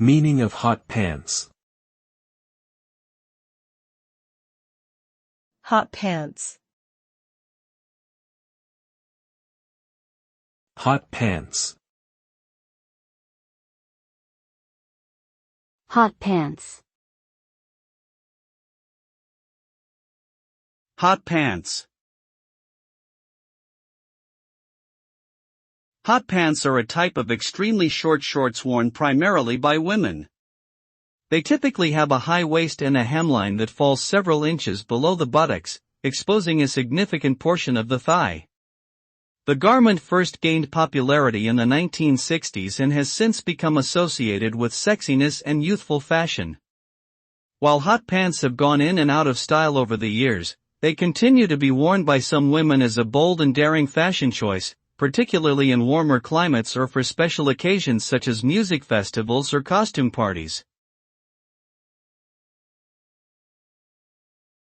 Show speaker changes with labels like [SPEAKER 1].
[SPEAKER 1] Meaning of hot pants.
[SPEAKER 2] Hot pants.
[SPEAKER 1] Hot pants.
[SPEAKER 3] Hot pants.
[SPEAKER 4] Hot pants. Hot pants are a type of extremely short shorts worn primarily by women. They typically have a high waist and a hemline that falls several inches below the buttocks, exposing a significant portion of the thigh. The garment first gained popularity in the 1960s and has since become associated with sexiness and youthful fashion. While hot pants have gone in and out of style over the years, they continue to be worn by some women as a bold and daring fashion choice, particularly in warmer climates or for special occasions such as music festivals or costume parties.